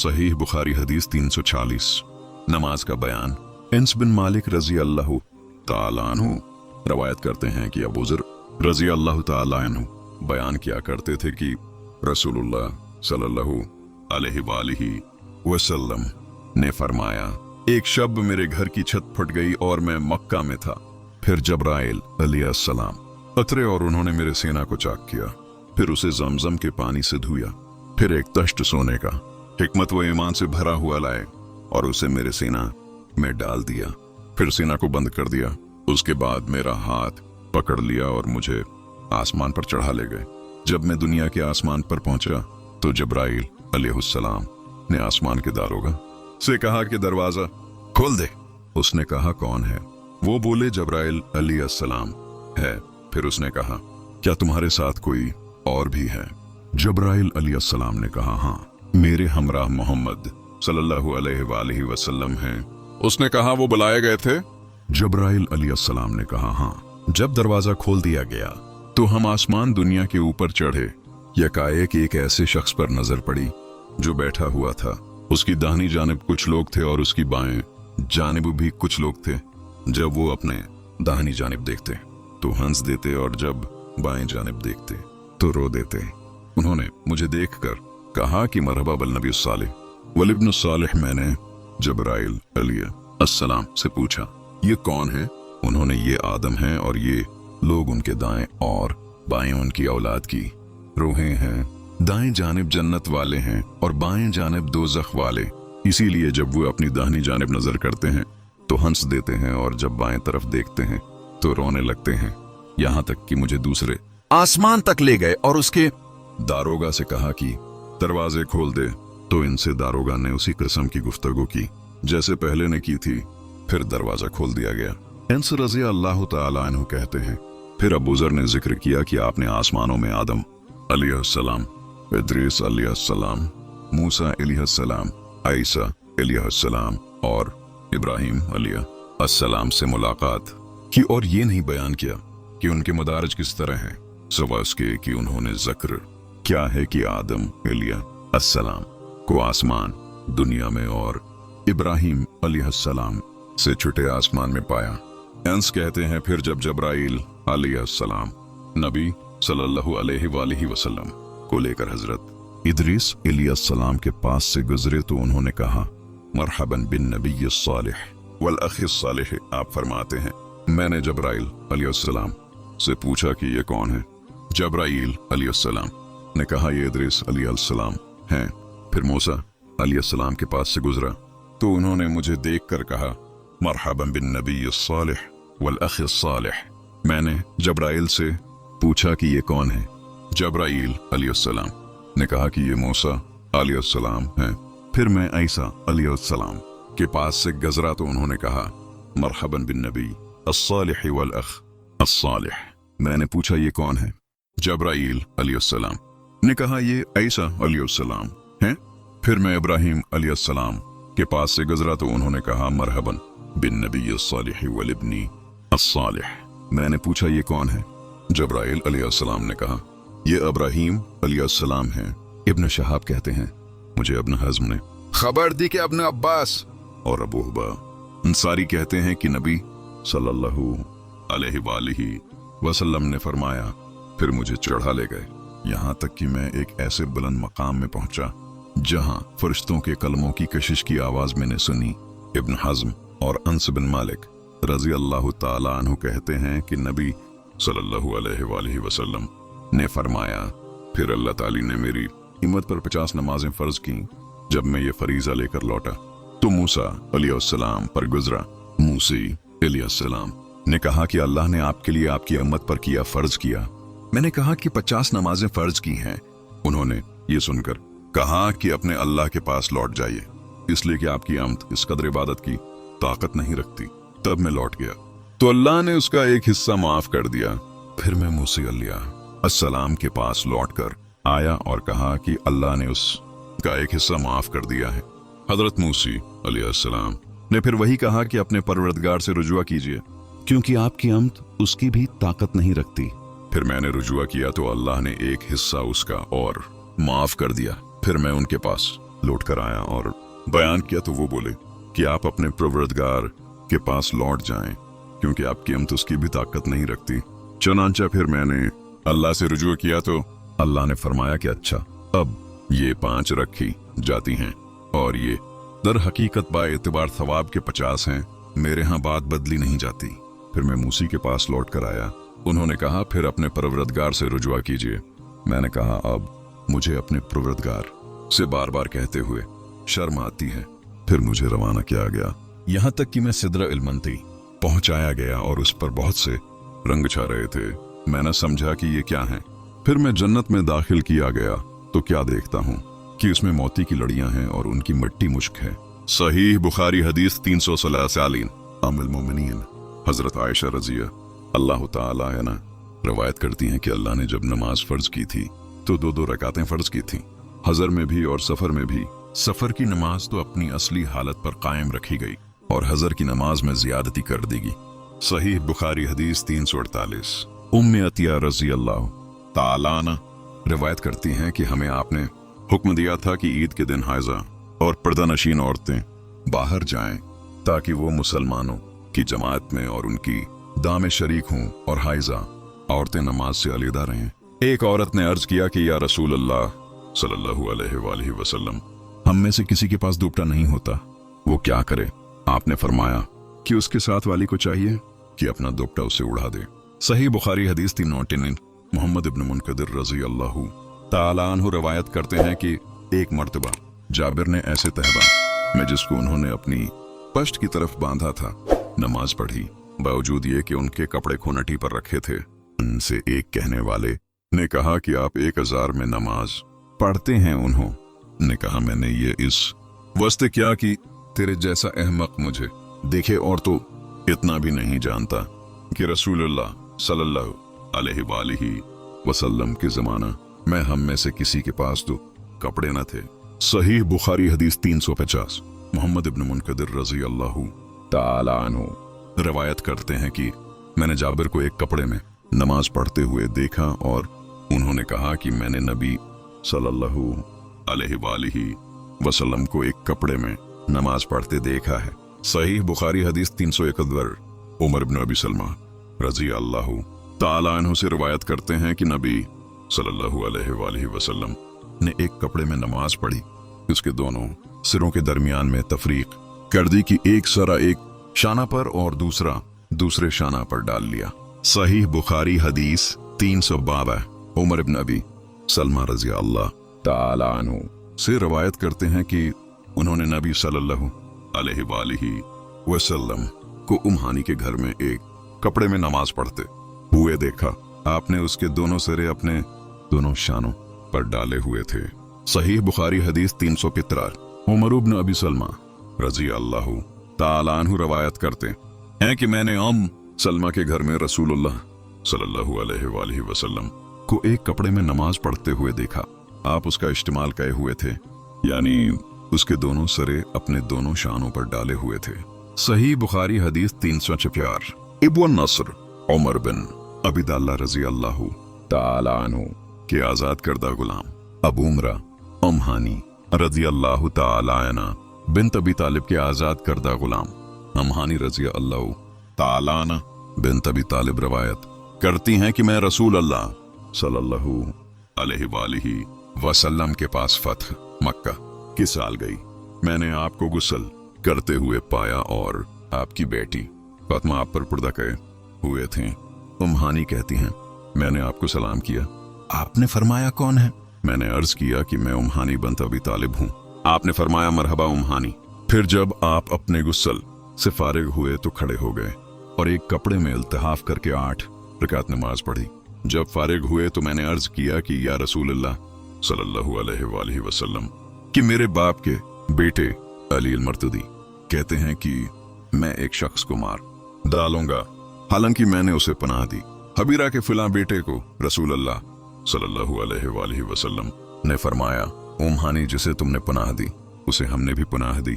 सहीह बुखारी हदीस 340। नमाज का बयान। इन्स बिन मालिक रजी अल्लाह ताला अन्हु रवायत करते हैं कि अबू ज़र रजी अल्लाह ताला अन्हु बयान किया करते थे कि रसूलुल्लाह सल्लल्लाहु अलैहि वसल्लम ने फरमाया, एक शब मेरे घर की छत फट गई और मैं मक्का में था। फिर जब्राइल अलैहिस्सलाम उतरे और उन्होंने मेरे सीना को चाक किया, फिर उसे जमजम के पानी से धोया, फिर एक तश्त सोने का हिकमत व ईमान से भरा हुआ लाए और उसे मेरे सीना में डाल दिया, फिर सीना को बंद कर दिया। उसके बाद मेरा हाथ पकड़ लिया और मुझे आसमान पर चढ़ा ले गए। जब मैं दुनिया के आसमान पर पहुंचा तो जब्राइल अलैहिस्सलाम ने आसमान के दारोगा से कहा कि दरवाजा खोल दे। उसने कहा, कौन है? वो बोले, जब्राइल अलैहिस्सलाम है। फिर उसने कहा, क्या तुम्हारे साथ कोई और भी है? जब्राइल अलैहिस्सलाम ने कहा, हाँ, मेरे हमराह मोहम्मद सल्लल्लाहु अलैहि वसल्लम हैं। उसने कहा, वो बुलाए गए थे? जब्राइल अलैहिस्सलाम ने कहा, हाँ। जब दरवाजा खोल दिया गया तो हम आसमान दुनिया के ऊपर चढ़े। यकाएक एक ऐसे शख्स पर नजर पड़ी जो बैठा हुआ था। उसकी दाहिनी जानिब कुछ लोग थे और उसकी बाएं जानिब भी कुछ लोग थे। जब वो अपने दाहिनी जानिब देखते तो हंस देते और जब बाएं जानिब देखते तो रो देते। उन्होंने मुझे देखकर कहा कि मरहबा बल नबी सालिह वल इब्न सालिह। मैंने जब्राइल अलैहिस्सलाम से पूछा, ये कौन है? उन्होंने, ये आदम हैं और ये लोग उनके दाएं और बाएं उनकी औलाद की रूहें हैं। दाएं जानिब जन्नत वाले हैं और बाएं जानिब दोज़ख वाले। इसीलिए जब वो अपनी दाहिनी जानिब नजर करते हैं तो हंस देते हैं और जब बाएं तरफ देखते हैं तो रोने लगते हैं। यहाँ तक कि मुझे दूसरे आसमान तक ले गए और उसके दारोगा से कहा कि दरवाजे खोल दे। तो इनसे दारोगा ने उसी किस्म की गुफ्तगू की जैसे पहले ने की थी। फिर दरवाजा खोल दिया गया। इन्स रज़ी अल्लाह ताला अन्हु कहते हैं, फिर अबू ज़र ने जिक्र किया कि आपने आसमानों में आदम अलैहिस्सलाम, इद्रीस अलैहिस्सलाम, मूसा अलैहिस्सलाम, ईसा अलैहिस्सलाम और इब्राहीम अलैहिस्सलाम से मुलाकात की और ये नहीं बयान किया कि उनके मदारज किस तरह हैं, सिवा इसके कि उन्होंने जिक्र क्या है कि आदम अलैहिस्सलाम को आसमान दुनिया में और इब्राहीम अलैहिस्सलाम से छुटे आसमान में पाया। एंस कहते हैं, फिर जब जब्राइल अलैहिस्सलाम नबी सल्लल्लाहु अलैहि वसल्लम को लेकर हजरत इद्रीस अलैहिस्सलाम के पास से गुजरे तो उन्होंने कहा, मरहबन बिन नबी सालिह वल अखी सालिह। आप फरमाते हैं, मैंने जब्राइल अलैहिस्सलाम से पूछा कि ये कौन है? जब्राइल अलैहिस्सलाम ने कहा, ये इद्रीस अलैहिस्सलाम हैं। फिर मूसा अलैहिस्सलाम के पास से गुजरा तो उन्होंने मुझे देखकर कहा, मरहबन बिन नबी सालिह वल अखी सालिह। मैंने जब्राइल से पूछा कि ये कौन है? जब्राइल अलैहिस्सलाम ने कहा कि ये मूसा अलैहिस्सलाम हैं। फिर मैं ईसा अलैहिस्सलाम के पास से गुजरा तो उन्होंने कहा, मरहबन बिन नबी अस्सालिह वल अख अस्सालिह। मैंने पूछा, ये कौन है? जब्राइल अलैहिस्सलाम ने कहा, ये ईसा अलैहिस्सलाम हैं। फिर मैं इब्राहीम अलैहिस्सलाम के पास से गुजरा तो उन्होंने कहा, मरहबन बिन नबी अस्सालिह वल इब्नी अस्सालिह। मैंने पूछा, ये कौन है? जब्राइल अलैहिस्सलाम ने कहा, ये इब्राहीम अलैहिस्सलाम हैं। इब्न शहाब कहते हैं, मुझे इब्न हज़्म ने खबर दी कि इब्न अब्बास और अबू हुबा अंसारी कहते हैं कि नबी सल्लल्लाहु अलैहि वसल्लम ने फरमाया, फिर मुझे चढ़ा ले गए, यहाँ तक कि मैं एक ऐसे बुलंद मकाम में पहुंचा जहां फरिश्तों के कलमों की कशिश की आवाज मैंने सुनी। इब्न हज़्म और अन्स बिन मालिक रज़ी अल्लाह ताला अन्हु कहते हैं कि नबी सल्लल्लाहु अलैहि वसल्लम ने फरमाया, फिर अल्लाह ताली ने मेरी हिम्मत पर 50 नमाजें फर्ज की। जब मैं ये फरीजा लेकर लौटा तो मूसा अलैहिस्सलाम पर गुजरा। मूसी अलैहिस्सलाम ने कहा कि अल्लाह ने आपके लिए आपकी उम्मत पर किया फर्ज किया। मैंने कहा कि 50 नमाजें फर्ज की हैं। उन्होंने ये सुनकर कहा कि अपने अल्लाह के पास लौट जाइए, इसलिए कि आपकी आमद इस कदर इबादत की ताकत नहीं रखती। तब मैं लौट गया तो अल्लाह ने उसका एक हिस्सा माफ कर दिया। फिर मैं मूसा अलैहिस्सलाम के पास लौटकर आया और कहा कि अल्लाह ने उसका एक हिस्सा माफ कर दिया है। हजरत मूसा अलैहिस्सलाम ने फिर वही कहा कि अपने परवरदिगार से रुजुआ कीजिए, क्योंकि आपकी आमद उसकी भी ताकत नहीं रखती। फिर मैंने रुजुआ किया तो अल्लाह ने एक हिस्सा उसका और माफ कर दिया। फिर मैं उनके पास लौट कर आया और बयान किया तो वो बोले कि आप अपने परवरदिगार के पास लौट जाएं, क्योंकि आपकी हिम्मत उसकी भी ताकत नहीं रखती। चनांचा फिर मैंने अल्लाह से रुजू किया तो अल्लाह ने फरमाया कि अच्छा, अब ये 5 रखी जाती हैं और ये दर हकीकत बा एतबार सवाब के 50 हैं, मेरे यहाँ बात बदली नहीं जाती। फिर मैं मूसी के पास लौट कर आया। उन्होंने कहा फिर अपने परवरदिगार से रुजवा कीजिए। मैंने कहा अब मुझे अपने परवरदिगार से बार बार कहते हुए शर्म आती है। फिर मुझे रवाना किया गया, यहाँ तक कि मैं सिदरा इल्मंती पहुंचाया गया और उस पर बहुत से रंग छा रहे थे। मैंने समझा कि ये क्या है। फिर मैं जन्नत में दाखिल किया गया तो क्या देखता हूँ कि उसमें मोती की लड़ियां हैं और उनकी मिट्टी मुश्क है। सहीह बुखारी हदीस 343 अमिल मोमिनीन हजरत आयशा रजिया अल्लाह ताला अन्हा रवायत करती हैं कि अल्लाह ने जब नमाज फर्ज की थी तो 2-2 रकातें फर्ज की थी, हजर में भी और सफर में भी। सफर की नमाज तो अपनी असली हालत पर कायम रखी गई और हजर की नमाज में ज्यादती कर दी गई। सहीह बुखारी हदीस 348 उम्मे अतिया रजी अल्लाह ताला अन्हा रिवायत करती हैं कि हमें आपने हुक्म दिया था कि ईद के दिन हाइजा और पर्दानशीन औरतें बाहर जाएं ताकि वो मुसलमानों की जमात में और उनकी दाम शरीक हों और हाइजा औरतें नमाज से अलहदा रहें। एक औरत ने अर्ज किया कि या रसूल अल्लाह सल्लल्लाहु अलैहि वसल्लम, हम में से किसी के पास दुपट्टा नहीं होता, वो क्या करे? आपने फरमाया कि उसके साथ वाली को चाहिए कि अपना दुपट्टा उसे उड़ा दे। सही बुखारी हदीस 399 मोहम्मद इब्न मुनकदिर रजी अल्लाहु ताला अन्हु रवायत करते हैं कि एक मर्तबा जाबिर ने ऐसे तहबा में जिसको उन्होंने अपनी पश्त की तरफ बांधा था नमाज पढ़ी, बावजूद ये कि उनके कपड़े खोनटी पर रखे थे। उनसे एक कहने वाले ने कहा कि आप 1000 में नमाज पढ़ते हैं। उन्होंने कहा मैंने ये इस वास्ते क्या कि तेरे जैसा अहमक मुझे देखे और तो इतना भी नहीं जानता कि रसूलुल्लाह सल्लल्लाहु अलैहि वसल्लम के जमाना में हम में से किसी के पास तो कपड़े न थे। सही बुखारी हदीस 350 मोहम्मद इब्न मुनकदिर रजी अल्लाहु ताला अन्हु रवायत करते हैं कि मैंने जाबिर को एक कपड़े में नमाज पढ़ते हुए देखा और उन्होंने कहा कि मैंने नबी सल्लल्लाहु अलैहि वसल्लम को एक कपड़े में नमाज पढ़ते देखा है। सही बुखारी हदीस 371 उमर इब्न अबी सलमा रजी अल्लाहु ताला अन्हु से रवायत करते हैं कि नबी सल्लल्लाहु अलैहि वसल्लम ने एक कपड़े में नमाज पढ़ी, उसके दोनों सिरों के दरमियान में तफरीक कर दी कि एक सरा एक शाना पर और दूसरा दूसरे शाना पर डाल लिया। सही बुखारी हदीस 352 उमर इब्न अबी सलमा रजी अल्लाह ताला अन्हु से रवायत करते हैं कि उन्होंने नबी सल्लल्लाहु अलैहि वसल्लम को उम्हानी के घर में एक कपड़े में नमाज पढ़ते हुए देखा। आपने उसके दोनों सिरे अपने दोनों शानों पर डाले हुए थे। सही बुखारी हदीस 375 उमर इब्न अबी सलमा रजी अल्लाह ताला अन्हु रवायत करते हैं कि मैंने सलमा के घर में रसूलुल्लाह सल्लल्लाहु अलैहि वसल्लम को एक कपड़े में नमाज पढ़ते हुए देखा। आप उसका इस्तेमाल किए हुए थे, यानी उसके दोनों सरे अपने दोनों शानों पर डाले हुए थे। सही बुखारी हदीस 346 इब्न नसर उमर बिन अबीदल्ला रजी अल्लाहु ताला अन्हु के आजाद करदा गुलाम अबू उमरा अमहानी रजी अल्लाहु ताला अन्हा बिन्त अबी तालिब के आजाद करदा गुलाम अमहानी रजी अल्लाहु ताला अन्हा बिन्त अबी तालिब रवायत करती हैं कि मैं रसूल अल्लाह सल्लल्लाहु अलैहि वसल्लम के पास फतह मक्का की साल गई। मैंने आपको गुस्ल करते हुए पाया और आपकी बेटी फातिमा आप पर पर्दा किए हुए थे। उम्हानी कहती हैं मैंने आपको सलाम किया, आपने फरमाया कौन है? मैंने अर्ज किया कि मैं उम्हानी बिन्त अबी तालिब हूँ। आपने फरमाया मरहबा उम्हानी। फिर जब आप अपने गुस्ल से फारिग हुए तो खड़े हो गए और एक कपड़े में इल्तिहाफ करके 8 रकात नमाज पढ़ी। जब फारिग हुए तो मैंने अर्ज किया कि या रसूलल्लाह सल्लल्लाहु अलैहि वसल्लम कि मेरे बाप के बेटे अली अल-मर्तदी कहते हैं कि मैं एक शख्स को मार डालूंगा, हालांकि मैंने उसे पनाह दी। हबीरा के फिला बेटे को रसूलल्लाह सल्लल्लाहु अलैहि वसल्लम ने फरमाया उम्हानी जिसे तुमने पनाह दी उसे हमने भी पनाह दी।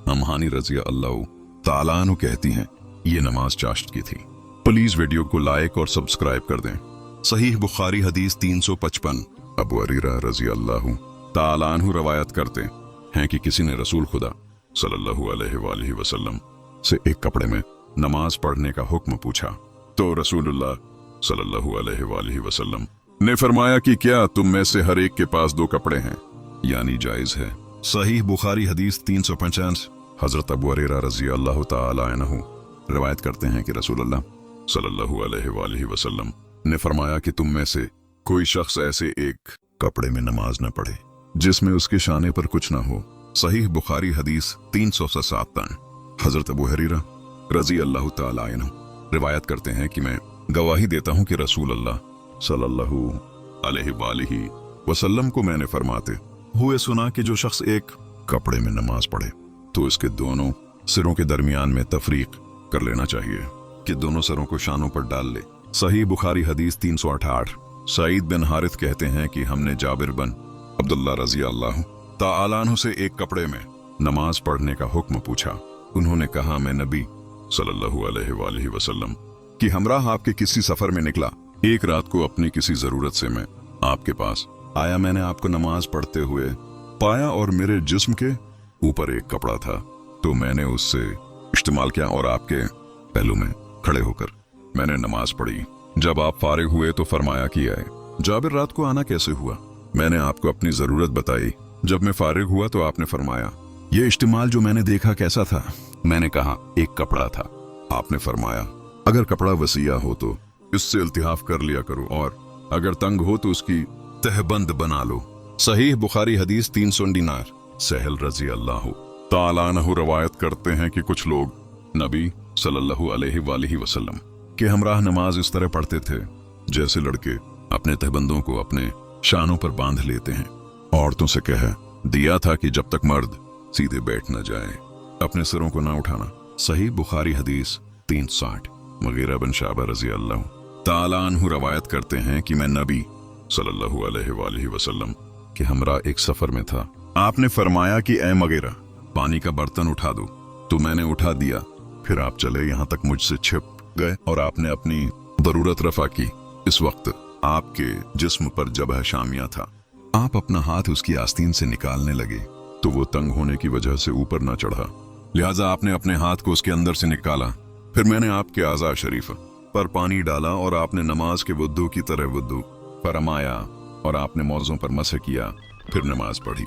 अम्हानी रज़ी अल्लाह ताला अन्हु कहती हैं ये नमाज चाश्त की थी। प्लीज वीडियो को लाइक और सब्सक्राइब कर दें। सहीह बुखारी हदीस 355 अबू हरीरा रज़ी अल्लाह ताला अन्हु रवायत करते हैं कि किसी ने रसूल खुदा सल्लल्लाहु अलैहि वसल्लम से एक कपड़े में नमाज पढ़ने का हुक्म पूछा, तो रसूलुल्लाह सल्लल्लाहु अलैहि वसल्लम ने फरमाया कि क्या तुम में से हर एक के पास 2 कपड़े हैं, यानी जायज है। सही बुखारी हदीस 355। हजरत अबू हुरैरा रज़ी अल्लाह ताला अन्हु रिवायत करते हैं कि रसूलुल्लाह सल्लल्लाहु अलैहि वसल्लम ने फरमाया कि तुम में से कोई शख्स ऐसे एक कपड़े में नमाज न पढ़े जिसमें उसके शाने पर कुछ न हो। सही बुखारी हदीस 357। हजरत अबू हुरैरा रज़ी अल्लाह ताला अन्हु रिवायत करते हैं कि मैं गवाही देता हूं कि रसूल अल्लाह सल्लल्लाहु अलैहि वसल्लम को मैंने फरमाते हुए सुना कि जो शख्स एक कपड़े में नमाज पढ़े तो इसके दोनों सिरों के दरमियान में तफरीक कर लेना चाहिए कि दोनों सिरों को शानों पर डाल ले। सही बुखारी हदीस 368। सईद बिन हारिथ कहते हैं कि हमने जाबिर बिन अब्दुल्लाह रज़ी अल्लाह ताला अन्हु से एक कपड़े में नमाज पढ़ने का हुक्म पूछा। उन्होंने कहा, मैं नबी सल्लल्लाहु अलैहि वसल्लम कि हमराह आपके किसी सफर में निकला, एक रात को अपनी किसी जरूरत से मैं आपके पास आया। मैंने आपको नमाज पढ़ते हुए पाया और मेरे जिस्म के ऊपर एक कपड़ा था, तो मैंने उससे इस्तेमाल किया और आपके पहलू में खड़े होकर मैंने नमाज पढ़ी। जब आप फारिग हुए तो फरमाया कि आए। जाबिर, रात को आना कैसे हुआ? मैंने आपको अपनी जरूरत बताई। जब मैं फारिग हुआ तो आपने फरमाया, ये इस्तेमाल जो मैंने देखा कैसा था? मैंने कहा, एक कपड़ा था। आपने फरमाया, अगर कपड़ा वसीया हो तो इससे इल्तिहाफ कर लिया करो, और अगर तंग हो तो उसकी तहबंद बना लो। सही बुखारी हदीस 399। सहल रज़ी अल्लाह ताला अन्हु रवायत करते हैं कि कुछ लोग नबी सल्लल्लाहु अलैहि वसल्लम के हमराह नमाज इस तरह पढ़ते थे जैसे लड़के अपने तहबंदों को अपने शानों पर बांध लेते हैं। औरतों से कह दिया था कि जब तक मर्द सीधे बैठ न जाए अपने सिरों को ना उठाना। सही बुखारी हदीस 360। मुगीरा बिन शाबा रज़ी अल्लाह ताला अन्हु रवायत करते हैं कि मैं नबी सल्लल्लाहु अलैहि वसल्लम के हमरा एक सफर में था। आपने फरमाया कि ए मुगीरा, पानी का बर्तन उठा दो, तो मैंने उठा दिया। फिर आप चले, यहाँ तक मुझसे छिप गए और आपने अपनी जरूरत रफा की। इस वक्त आपके जिस्म पर जबह शामिया था। आप अपना हाथ उसकी आस्तीन से निकालने लगे तो वो तंग होने की वजह से ऊपर न चढ़ा, लिहाजा आपने अपने हाथ को उसके अंदर से निकाला। फिर मैंने आपके आज़ा शरीफ पर पानी डाला और आपने नमाज के वुद्दू की तरह वुद्दू फरमाया और आपने मौज़ों पर मसह किया, फिर नमाज पढ़ी।